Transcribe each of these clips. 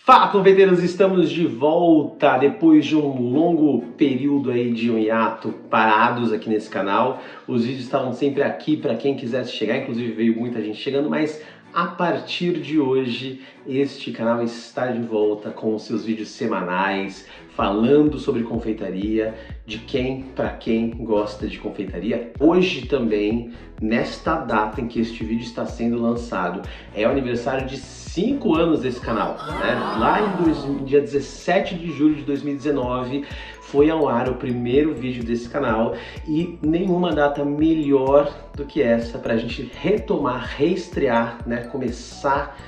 Fala, confeiteiros, estamos de volta depois de um longo período aí de um hiato parados aqui nesse canal. Os vídeos estavam sempre aqui para quem quisesse chegar, inclusive veio muita gente chegando, mas a partir de hoje este canal está de volta com os seus vídeos semanais, falando sobre confeitaria, de quem para quem gosta de confeitaria. Hoje também, nesta data em que este vídeo está sendo lançado, é o aniversário de 5 anos desse canal, né? Lá em dia 17 de julho de 2019 foi ao ar o primeiro vídeo desse canal e nenhuma data melhor do que essa para a gente retomar, reestrear, né? Começar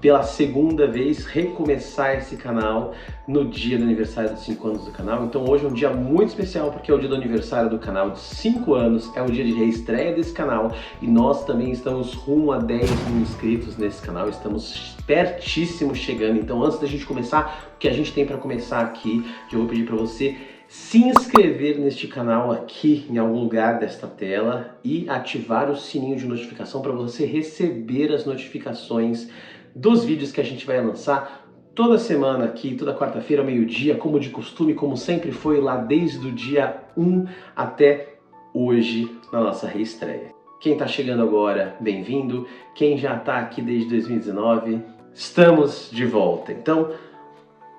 pela segunda vez, recomeçar esse canal no dia do aniversário dos 5 anos do canal. Então hoje é um dia muito especial porque é o dia do aniversário do canal de 5 anos, é o dia de reestreia desse canal e nós também estamos rumo a 10 mil inscritos nesse canal, estamos pertíssimo chegando. Então antes da gente começar, o que a gente tem para começar aqui, eu vou pedir para você se inscrever neste canal aqui em algum lugar desta tela e ativar o sininho de notificação para você receber as notificações dos vídeos que a gente vai lançar toda semana aqui, toda quarta-feira ao meio-dia, como de costume, como sempre foi lá desde o dia 1 até hoje na nossa reestreia. Quem está chegando agora, bem-vindo. Quem já está aqui desde 2019, estamos de volta. Então,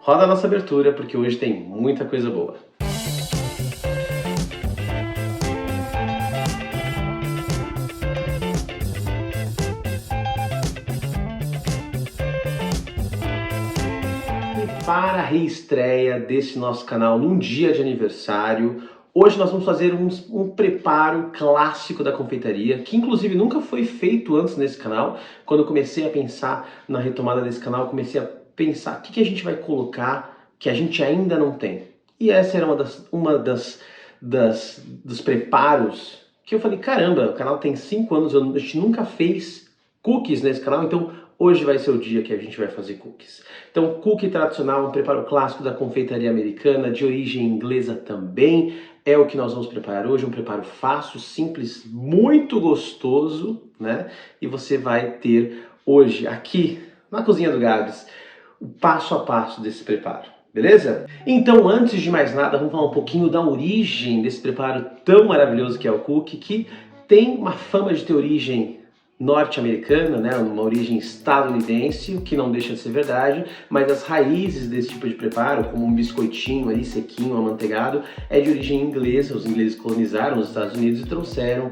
roda a nossa abertura porque hoje tem muita coisa boa. Para a reestreia desse nosso canal num dia de aniversário, hoje nós vamos fazer um preparo clássico da confeitaria, que inclusive nunca foi feito antes nesse canal. Quando eu comecei a pensar na retomada desse canal, eu comecei a pensar o que a gente vai colocar que a gente ainda não tem. E essa era uma dos preparos que eu falei, caramba, o canal tem 5 anos, a gente nunca fez cookies nesse canal, então hoje vai ser o dia que a gente vai fazer cookies. Então, cookie tradicional, um preparo clássico da confeitaria americana, de origem inglesa também, é o que nós vamos preparar hoje, um preparo fácil, simples, muito gostoso, né? E você vai ter hoje, aqui na cozinha do Gabs, o passo a passo desse preparo, beleza? Então, antes de mais nada, vamos falar um pouquinho da origem desse preparo tão maravilhoso que é o cookie, que tem uma fama de ter origem norte-americana, né, uma origem estadunidense, o que não deixa de ser verdade, mas as raízes desse tipo de preparo, como um biscoitinho ali sequinho, amanteigado, é de origem inglesa. Os ingleses colonizaram os Estados Unidos e trouxeram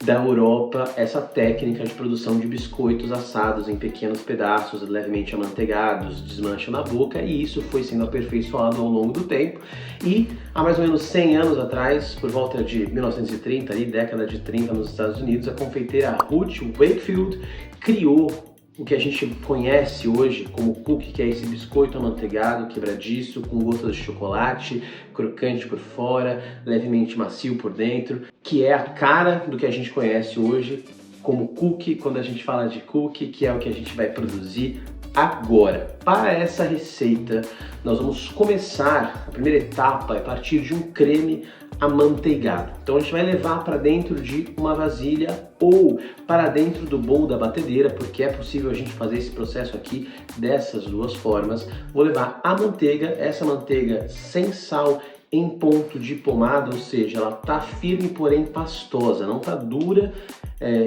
da Europa essa técnica de produção de biscoitos assados em pequenos pedaços, levemente amanteigados, desmancham na boca, e isso foi sendo aperfeiçoado ao longo do tempo. E há mais ou menos 100 anos atrás, por volta de 1930, ali, década de 30 nos Estados Unidos, a confeiteira Ruth Wakefield criou o que a gente conhece hoje como cookie, que é esse biscoito amanteigado, quebradiço, com gotas de chocolate, crocante por fora, levemente macio por dentro, que é a cara do que a gente conhece hoje como cookie, quando a gente fala de cookie, que é o que a gente vai produzir agora. Para essa receita, nós vamos começar, a primeira etapa é partir de um creme amanteigado. Então a gente vai levar para dentro de uma vasilha ou para dentro do bowl da batedeira, porque é possível a gente fazer esse processo aqui dessas duas formas. Vou levar a manteiga, essa manteiga sem sal, em ponto de pomada, ou seja, ela tá firme, porém pastosa, não tá dura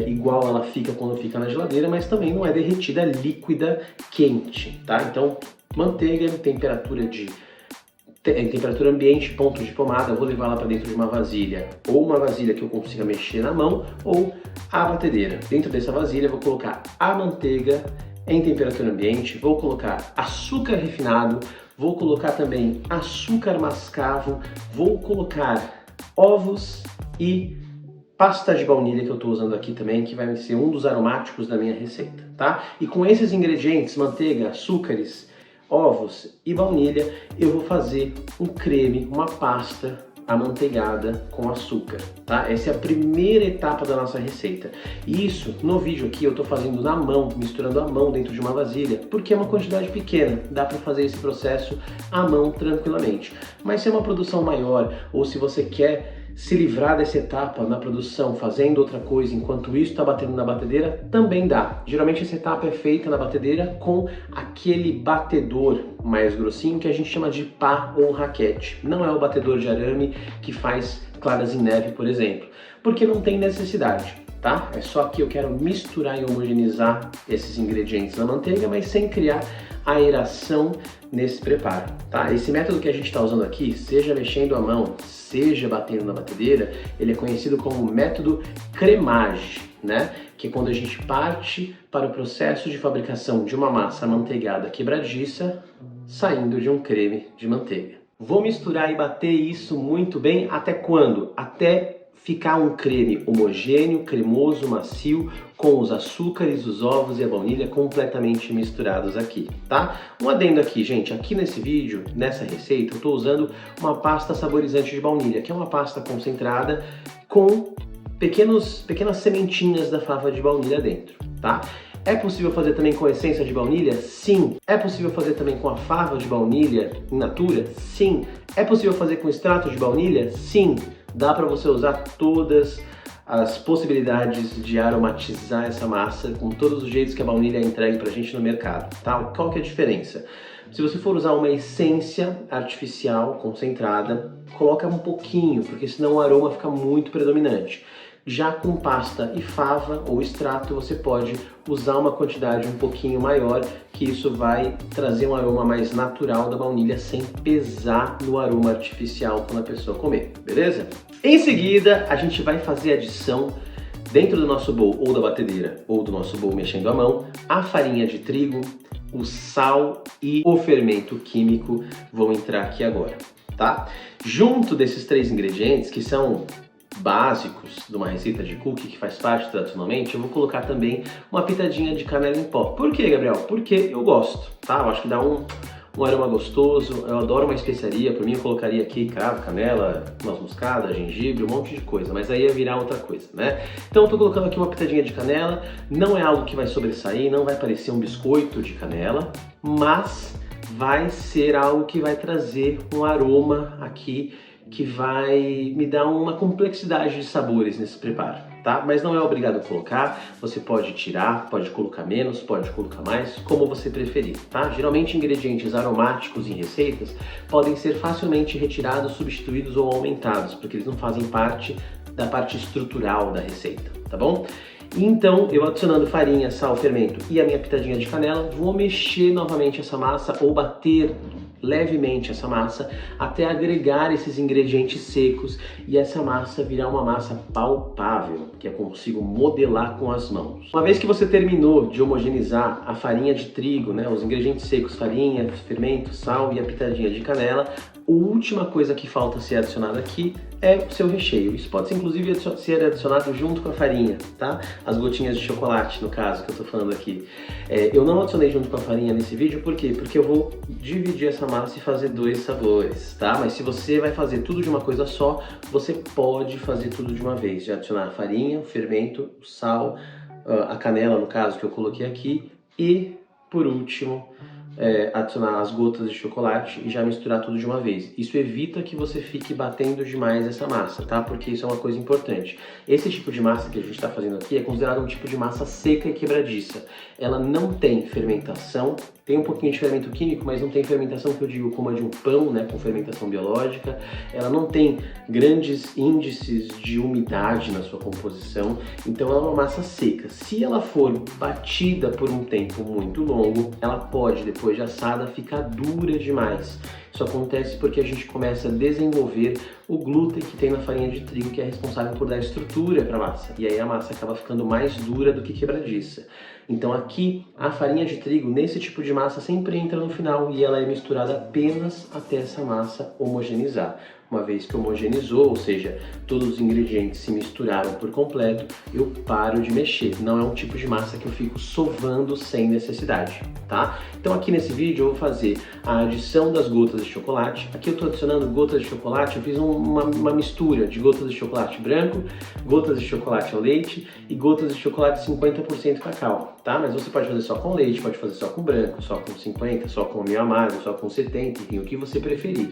igual ela fica quando fica na geladeira, mas também não é derretida, líquida, quente, tá? Então, manteiga em temperatura ambiente, ponto de pomada, eu vou levar ela para dentro de uma vasilha, ou uma vasilha que eu consiga mexer na mão, ou a batedeira. Dentro dessa vasilha eu vou colocar a manteiga em temperatura ambiente, vou colocar açúcar refinado, vou colocar também açúcar mascavo, vou colocar ovos e pasta de baunilha que eu estou usando aqui também, que vai ser um dos aromáticos da minha receita, tá? E com esses ingredientes, manteiga, açúcares, ovos e baunilha, eu vou fazer um creme, uma pasta amanteigada com açúcar, tá? Essa é a primeira etapa da nossa receita. E isso, no vídeo aqui, eu tô fazendo na mão, misturando a mão dentro de uma vasilha, porque é uma quantidade pequena, dá para fazer esse processo à mão tranquilamente. Mas se é uma produção maior, ou se você quer se livrar dessa etapa na produção fazendo outra coisa enquanto isso está batendo na batedeira, também dá. Geralmente essa etapa é feita na batedeira com aquele batedor mais grossinho que a gente chama de pá ou raquete. Não é o batedor de arame que faz claras em neve, por exemplo, porque não tem necessidade, tá? É só que eu quero misturar e homogeneizar esses ingredientes na manteiga, mas sem criar aeração nesse preparo, tá? Esse método que a gente está usando aqui, seja mexendo a mão, seja batendo na batedeira, ele é conhecido como método cremage, né? Que é quando a gente parte para o processo de fabricação de uma massa amanteigada quebradiça, saindo de um creme de manteiga. Vou misturar e bater isso muito bem até quando? Até ficar um creme homogêneo, cremoso, macio, com os açúcares, os ovos e a baunilha completamente misturados aqui, tá? Um adendo aqui, gente, aqui nesse vídeo, nessa receita, eu estou usando uma pasta saborizante de baunilha, que é uma pasta concentrada com pequenas sementinhas da fava de baunilha dentro, tá? É possível fazer também com essência de baunilha? Sim. É possível fazer também com a fava de baunilha in natura? Sim. É possível fazer com extrato de baunilha? Sim. Dá para você usar todas as possibilidades de aromatizar essa massa com todos os jeitos que a baunilha é entregue pra gente no mercado, tá? Qual que é a diferença? Se você for usar uma essência artificial concentrada, coloca um pouquinho, porque senão o aroma fica muito predominante. Já com pasta e fava ou extrato, você pode usar uma quantidade um pouquinho maior, que isso vai trazer um aroma mais natural da baunilha sem pesar no aroma artificial quando a pessoa comer, beleza? Em seguida, a gente vai fazer a adição dentro do nosso bowl ou da batedeira ou do nosso bowl mexendo a mão, a farinha de trigo, o sal e o fermento químico vão entrar aqui agora, tá? Junto desses três ingredientes, que são básicos de uma receita de cookie que faz parte tradicionalmente, eu vou colocar também uma pitadinha de canela em pó. Por que, Gabriel? Porque eu gosto, tá? Eu acho que dá um aroma gostoso, eu adoro uma especiaria, por mim eu colocaria aqui cravo, canela, noz moscada, gengibre, um monte de coisa, mas aí ia virar outra coisa, né? Então eu tô colocando aqui uma pitadinha de canela, não é algo que vai sobressair, não vai parecer um biscoito de canela, mas vai ser algo que vai trazer um aroma aqui que vai me dar uma complexidade de sabores nesse preparo, tá? Mas não é obrigado a colocar, você pode tirar, pode colocar menos, pode colocar mais, como você preferir, tá? Geralmente ingredientes aromáticos em receitas podem ser facilmente retirados, substituídos ou aumentados, porque eles não fazem parte da parte estrutural da receita, tá bom? Então, eu adicionando farinha, sal, fermento e a minha pitadinha de canela, vou mexer novamente essa massa ou bater levemente essa massa até agregar esses ingredientes secos e essa massa virar uma massa palpável, que eu consigo modelar com as mãos. Uma vez que você terminou de homogeneizar a farinha de trigo, né, os ingredientes secos, farinha, fermento, sal e a pitadinha de canela, a última coisa que falta ser adicionada aqui é o seu recheio. Isso pode ser inclusive ser adicionado junto com a farinha, tá? As gotinhas de chocolate, no caso, que eu tô falando aqui. Eu não adicionei junto com a farinha nesse vídeo, por quê? Porque eu vou dividir essa massa e fazer dois sabores, tá? Mas se você vai fazer tudo de uma coisa só, você pode fazer tudo de uma vez. De adicionar a farinha, o fermento, o sal, a canela, no caso, que eu coloquei aqui. E, por último, adicionar as gotas de chocolate e já misturar tudo de uma vez. Isso evita que você fique batendo demais essa massa, tá? Porque isso é uma coisa importante. Esse tipo de massa que a gente está fazendo aqui é considerado um tipo de massa seca e quebradiça. Ela não tem fermentação, tem um pouquinho de fermento químico, mas não tem fermentação que eu digo como a de um pão, né, com fermentação biológica. Ela não tem grandes índices de umidade na sua composição, então ela é uma massa seca. Se ela for batida por um tempo muito longo, ela pode, depois de assada, ficar dura demais. Isso acontece porque a gente começa a desenvolver o glúten que tem na farinha de trigo, que é responsável por dar estrutura para a massa. E aí a massa acaba ficando mais dura do que quebradiça. Então aqui, a farinha de trigo, nesse tipo de massa, sempre entra no final e ela é misturada apenas até essa massa homogeneizar. Uma vez que homogeneizou, ou seja, todos os ingredientes se misturaram por completo, eu paro de mexer. Não é um tipo de massa que eu fico sovando sem necessidade, tá? Então aqui nesse vídeo eu vou fazer a adição das gotas de chocolate. Aqui eu estou adicionando gotas de chocolate, eu fiz uma mistura de gotas de chocolate branco, gotas de chocolate ao leite e gotas de chocolate 50% cacau. tá? Mas você pode fazer só com leite, pode fazer só com branco, só com 50, só com meio amargo, só com 70, enfim, o que você preferir.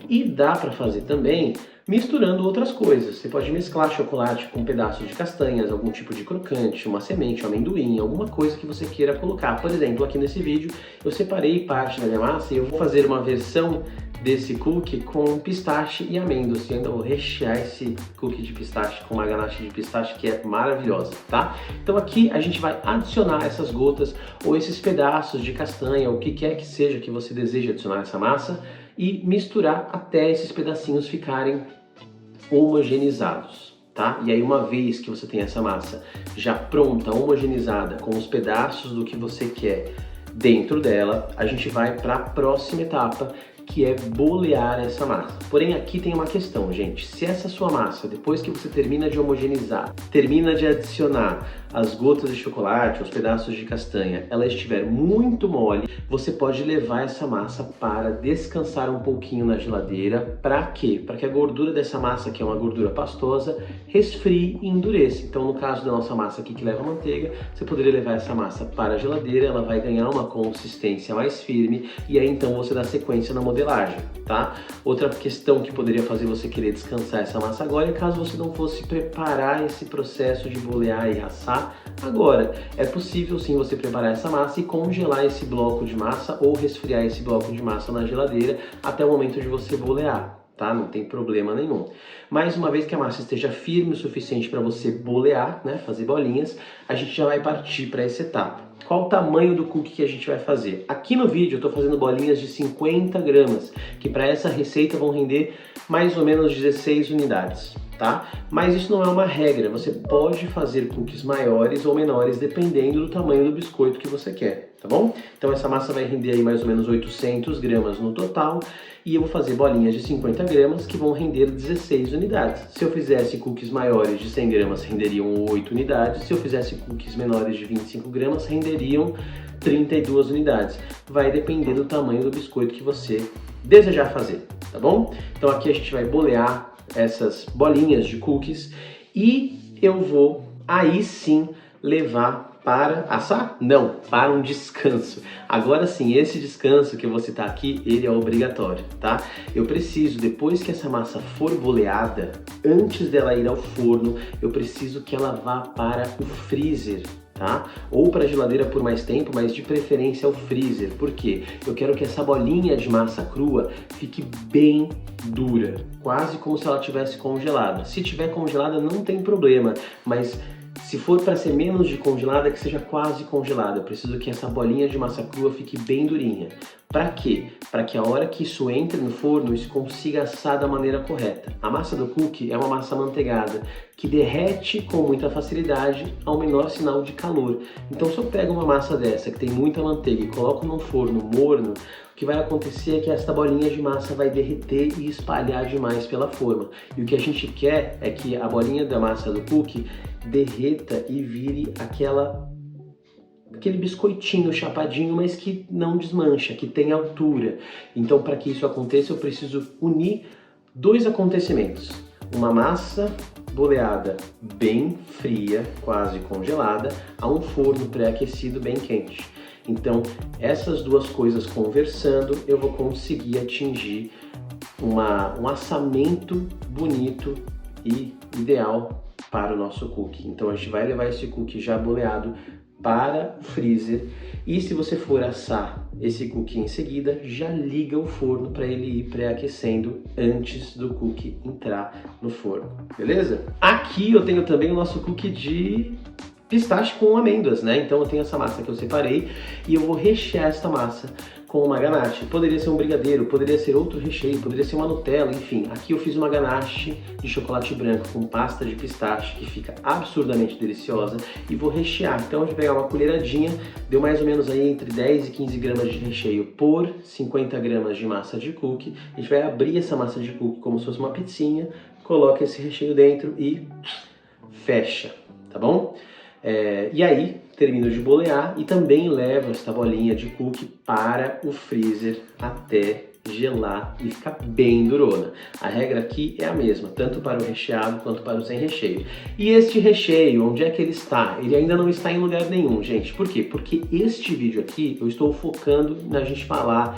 E dá para fazer também misturando outras coisas. Você pode mesclar chocolate com pedaços de castanhas, algum tipo de crocante, uma semente, um amendoim, alguma coisa que você queira colocar. Por exemplo, aqui nesse vídeo eu separei parte da minha massa e eu vou fazer uma versão desse cookie com pistache e amêndoas. E ainda vou rechear esse cookie de pistache com uma ganache de pistache que é maravilhosa, tá? Então aqui a gente vai adicionar essas gotas ou esses pedaços de castanha, ou o que quer que seja que você deseja adicionar nessa massa, e misturar até esses pedacinhos ficarem homogeneizados, tá? E aí uma vez que você tem essa massa já pronta, homogeneizada, com os pedaços do que você quer dentro dela, a gente vai para a próxima etapa, que é bolear essa massa. Porém aqui tem uma questão, gente. Se essa sua massa, depois que você termina de homogeneizar, termina de adicionar as gotas de chocolate, os pedaços de castanha, ela estiver muito mole, você pode levar essa massa para descansar um pouquinho na geladeira. Para quê? Para que a gordura dessa massa, que é uma gordura pastosa, resfrie e endureça. Então no caso da nossa massa aqui que leva manteiga, você poderia levar essa massa para a geladeira, ela vai ganhar uma consistência mais firme e aí então você dá sequência na modelagem, tá? Outra questão que poderia fazer você querer descansar essa massa agora é caso você não fosse preparar esse processo de bolear e assar agora. É possível sim você preparar essa massa e congelar esse bloco de massa ou resfriar esse bloco de massa na geladeira até o momento de você bolear, tá? Não tem problema nenhum. Mas uma vez que a massa esteja firme o suficiente para você bolear, né, fazer bolinhas, a gente já vai partir para essa etapa. Qual o tamanho do cookie que a gente vai fazer? Aqui no vídeo eu estou fazendo bolinhas de 50 gramas, que para essa receita vão render mais ou menos 16 unidades, tá? Mas isso não é uma regra, você pode fazer cookies maiores ou menores dependendo do tamanho do biscoito que você quer, tá bom? Então essa massa vai render aí mais ou menos 800 gramas no total e eu vou fazer bolinhas de 50 gramas que vão render 16 unidades. Se eu fizesse cookies maiores de 100 gramas, renderiam 8 unidades. Se eu fizesse cookies menores de 25 gramas, renderiam 32 unidades. Vai depender do tamanho do biscoito que você desejar fazer, tá bom? Então aqui a gente vai bolear essas bolinhas de cookies e eu vou aí sim levar para assar? Não, para um descanso. Agora sim, esse descanso que eu vou citar aqui, ele é obrigatório, tá? Eu preciso, depois que essa massa for boleada, antes dela ir ao forno, eu preciso que ela vá para o freezer, tá? Ou para a geladeira por mais tempo, mas de preferência ao freezer. Por quê? Eu quero que essa bolinha de massa crua fique bem dura, quase como se ela tivesse congelada. Se tiver congelada não tem problema, mas se for para ser menos de congelada, que seja quase congelada. Eu preciso que essa bolinha de massa crua fique bem durinha. Para quê? Para que a hora que isso entre no forno, isso consiga assar da maneira correta. A massa do cookie é uma massa manteigada que derrete com muita facilidade ao menor sinal de calor. Então se eu pego uma massa dessa que tem muita manteiga e coloco num forno morno, o que vai acontecer é que essa bolinha de massa vai derreter e espalhar demais pela forma. E o que a gente quer é que a bolinha da massa do cookie derreta e vire aquele biscoitinho chapadinho, mas que não desmancha, que tem altura. Então, para que isso aconteça, eu preciso unir dois acontecimentos. Uma massa boleada bem fria, quase congelada, a um forno pré-aquecido bem quente. Então, essas duas coisas conversando, eu vou conseguir atingir um assamento bonito e ideal para o nosso cookie. Então, a gente vai levar esse cookie já boleado para o freezer e se você for assar esse cookie em seguida, já liga o forno para ele ir pré-aquecendo antes do cookie entrar no forno, beleza? Aqui eu tenho também o nosso cookie de pistache com amêndoas, né? Então eu tenho essa massa que eu separei e eu vou rechear essa massa com uma ganache. Poderia ser um brigadeiro, poderia ser outro recheio, poderia ser uma Nutella, enfim. Aqui eu fiz uma ganache de chocolate branco com pasta de pistache que fica absurdamente deliciosa e vou rechear. Então a gente vai pegar uma colheradinha, deu mais ou menos aí entre 10 e 15 gramas de recheio por 50 gramas de massa de cookie. A gente vai abrir essa massa de cookie como se fosse uma pizzinha, coloca esse recheio dentro e fecha, tá bom? E aí, termino de bolear e também levo esta bolinha de cookie para o freezer até gelar e ficar bem durona. A regra aqui é a mesma, tanto para o recheado quanto para o sem recheio. E este recheio, onde é que ele está? Ele ainda não está em lugar nenhum, gente. Por quê? Porque este vídeo aqui eu estou focando na gente falar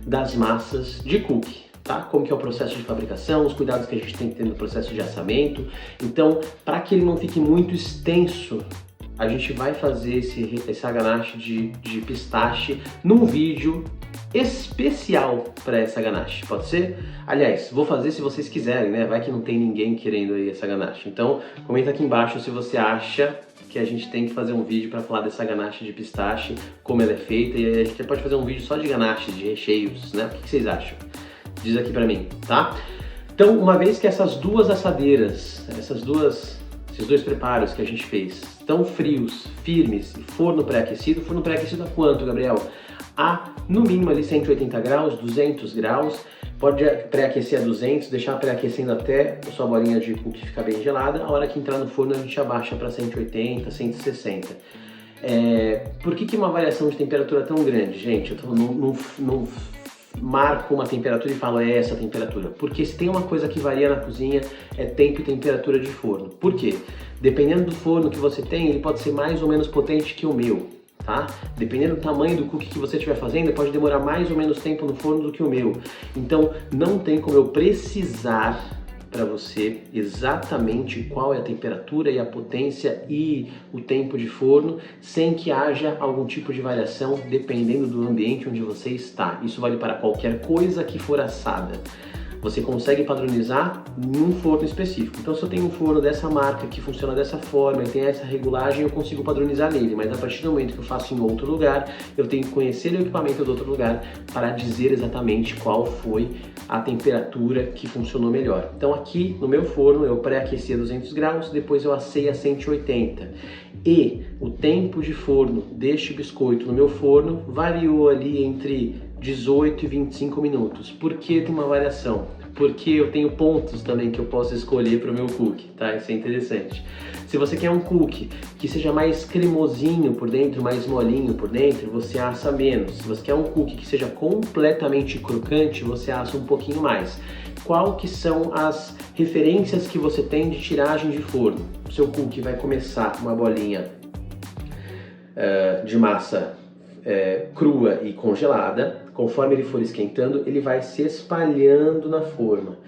das massas de cookie. Tá? Como que é o processo de fabricação, os cuidados que a gente tem que ter no processo de assamento. Então, para que ele não fique muito extenso, a gente vai fazer esse ganache de pistache num vídeo especial para essa ganache, pode ser? Aliás, vou fazer se vocês quiserem, né? Vai que não tem ninguém querendo aí essa ganache. Então, comenta aqui embaixo se você acha que a gente tem que fazer um vídeo para falar dessa ganache de pistache, como ela é feita, e a gente pode fazer um vídeo só de ganache, de recheios, né? O que vocês acham? Diz aqui pra mim, tá? Então, uma vez que essas duas assadeiras, esses dois preparos que a gente fez, estão frios, firmes e forno pré-aquecido a quanto, Gabriel? A, no mínimo ali 180 graus, 200 graus, pode pré-aquecer a 200, deixar pré-aquecendo até a sua bolinha de cookie ficar bem gelada, a hora que entrar no forno a gente abaixa para 180, 160. Por que uma variação de temperatura tão grande, gente? Eu não marco uma temperatura e falo é essa temperatura, porque se tem uma coisa que varia na cozinha é tempo e temperatura de forno. Por quê? Dependendo do forno que você tem, ele pode ser mais ou menos potente que o meu, tá? Dependendo do tamanho do cookie que você estiver fazendo, ele pode demorar mais ou menos tempo no forno do que o meu. Então não tem como eu precisar para você exatamente qual é a temperatura e a potência e o tempo de forno, sem que haja algum tipo de variação dependendo do ambiente onde você está. Isso vale para qualquer coisa que for assada. Você consegue padronizar em um forno específico. Então, se eu tenho um forno dessa marca que funciona dessa forma e tem essa regulagem, eu consigo padronizar nele. Mas a partir do momento que eu faço em outro lugar, eu tenho que conhecer o equipamento do outro lugar para dizer exatamente qual foi a temperatura que funcionou melhor. Então, aqui no meu forno, eu pré-aqueci a 200 graus, depois eu assei a 180. E o tempo de forno deste biscoito no meu forno variou ali entre 18 e 25 minutos. Por que tem uma variação? Porque eu tenho pontos também que eu posso escolher para o meu cookie, tá? Isso é interessante. Se você quer um cookie que seja mais cremosinho por dentro, mais molinho por dentro, você assa menos. Se você quer um cookie que seja completamente crocante, você assa um pouquinho mais. Qual que são as referências que você tem de tiragem de forno? O seu cookie vai começar uma bolinha de massa crua e congelada. Conforme ele for esquentando, ele vai se espalhando na forma.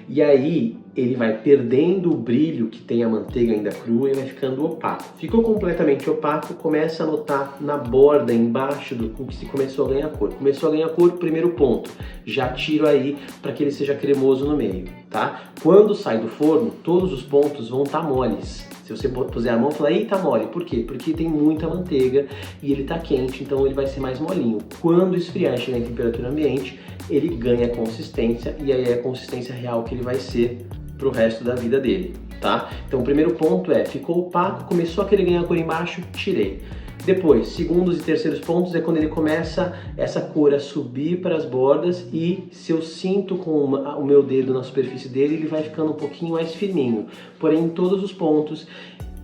E aí ele vai perdendo o brilho que tem a manteiga ainda crua e vai ficando opaco. Ficou completamente opaco, começa a notar na borda, embaixo do cookie, se começou a ganhar cor. Começou a ganhar cor, primeiro ponto. Já tiro aí para que ele seja cremoso no meio, tá? Quando sai do forno, todos os pontos vão estar moles. Se você puser a mão e falar, eita, mole, por quê? Porque tem muita manteiga e ele tá quente, então ele vai ser mais molinho. Quando esfriar e chegar em temperatura ambiente, ele ganha consistência e aí é a consistência real que ele vai ser pro resto da vida dele, tá? Então o primeiro ponto ficou opaco, começou a querer ganhar cor embaixo, tirei. Depois, segundos e terceiros pontos é quando ele começa essa cor a subir para as bordas e se eu sinto com o meu dedo na superfície dele, ele vai ficando um pouquinho mais fininho. Porém, em todos os pontos,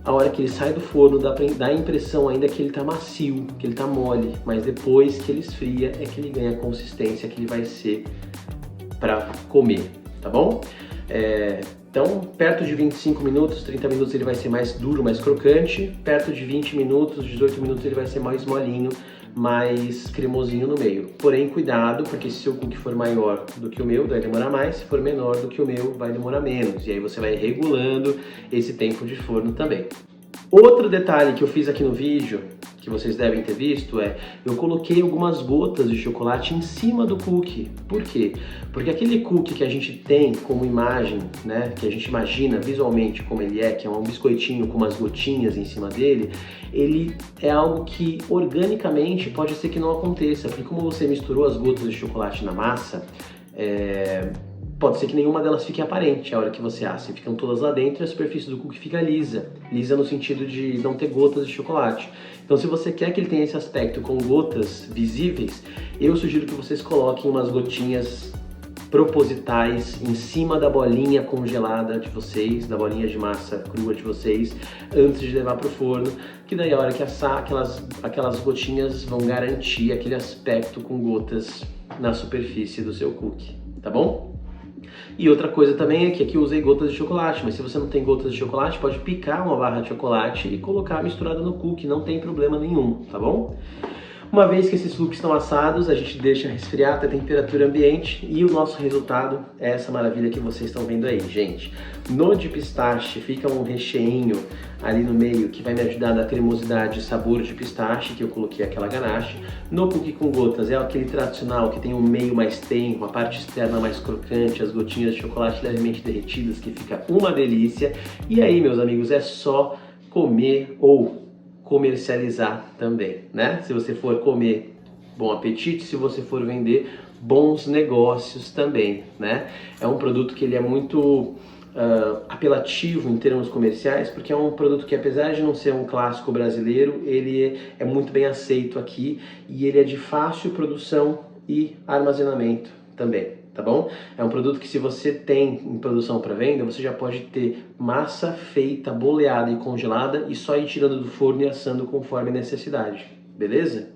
a hora que ele sai do forno, dá a impressão ainda que ele tá macio, que ele tá mole, mas depois que ele esfria é que ele ganha a consistência que ele vai ser para comer, tá bom? Então, perto de 25 minutos, 30 minutos ele vai ser mais duro, mais crocante. Perto de 20 minutos, 18 minutos ele vai ser mais molinho, mais cremosinho no meio. Porém, cuidado, porque se o cookie for maior do que o meu, vai demorar mais. Se for menor do que o meu, vai demorar menos. E aí você vai regulando esse tempo de forno também. Outro detalhe que eu fiz aqui no vídeo, que vocês devem ter visto, eu coloquei algumas gotas de chocolate em cima do cookie. Por quê? Porque aquele cookie que a gente tem como imagem, né, que a gente imagina visualmente como ele que é um biscoitinho com umas gotinhas em cima dele, ele é algo que organicamente pode ser que não aconteça, porque como você misturou as gotas de chocolate na massa, pode ser que nenhuma delas fique aparente a hora que você assa. Ficam todas lá dentro e a superfície do cookie fica lisa. Lisa no sentido de não ter gotas de chocolate. Então se você quer que ele tenha esse aspecto com gotas visíveis, eu sugiro que vocês coloquem umas gotinhas propositais em cima da bolinha congelada de vocês, da bolinha de massa crua de vocês, antes de levar para o forno, que daí a hora que assar, aquelas gotinhas vão garantir aquele aspecto com gotas na superfície do seu cookie, tá bom? E outra coisa também é que aqui eu usei gotas de chocolate, mas se você não tem gotas de chocolate, pode picar uma barra de chocolate e colocar misturada no cookie, não tem problema nenhum, tá bom? Uma vez que esses cookies estão assados, a gente deixa resfriar até a temperatura ambiente e o nosso resultado é essa maravilha que vocês estão vendo aí, gente. No de pistache fica um recheinho ali no meio que vai me ajudar a dar cremosidade e sabor de pistache, que eu coloquei aquela ganache. No cookie com gotas é aquele tradicional que tem um meio mais tenro, a parte externa mais crocante, as gotinhas de chocolate levemente derretidas, que fica uma delícia. E aí, meus amigos, é só comer ou comercializar também, né? Se você for comer, bom apetite; se você for vender, bons negócios também, né? É um produto que ele é muito apelativo em termos comerciais, porque é um produto que, apesar de não ser um clássico brasileiro, ele é muito bem aceito aqui e ele é de fácil produção e armazenamento também. Tá bom? É um produto que, se você tem em produção para venda, você já pode ter massa feita, boleada e congelada e só ir tirando do forno e assando conforme a necessidade, beleza?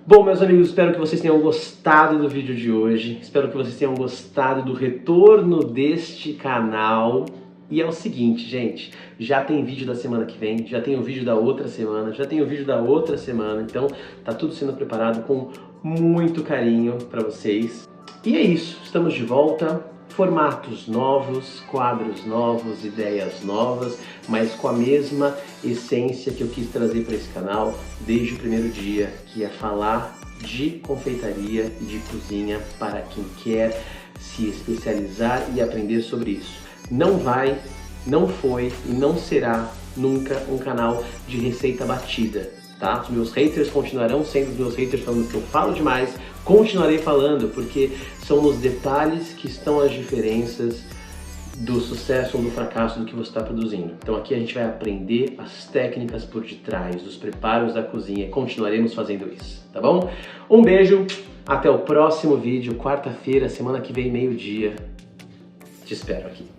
Bom, meus amigos, espero que vocês tenham gostado do vídeo de hoje, espero que vocês tenham gostado do retorno deste canal. E é o seguinte, gente, já tem vídeo da semana que vem, já tem o vídeo da outra semana, já tem o vídeo da outra semana, então tá tudo sendo preparado com muito carinho para vocês. E é isso, estamos de volta, formatos novos, quadros novos, ideias novas, mas com a mesma essência que eu quis trazer para esse canal desde o primeiro dia, que é falar de confeitaria e de cozinha para quem quer se especializar e aprender sobre isso. Não vai, não foi e não será nunca um canal de receita batida, tá? Os meus haters continuarão sendo os meus haters, falando que eu falo demais. Continuarei falando, porque são nos detalhes que estão as diferenças do sucesso ou do fracasso do que você está produzindo. Então aqui a gente vai aprender as técnicas por detrás, dos preparos da cozinha, e continuaremos fazendo isso, tá bom? Um beijo, até o próximo vídeo, quarta-feira, semana que vem, meio-dia. Te espero aqui.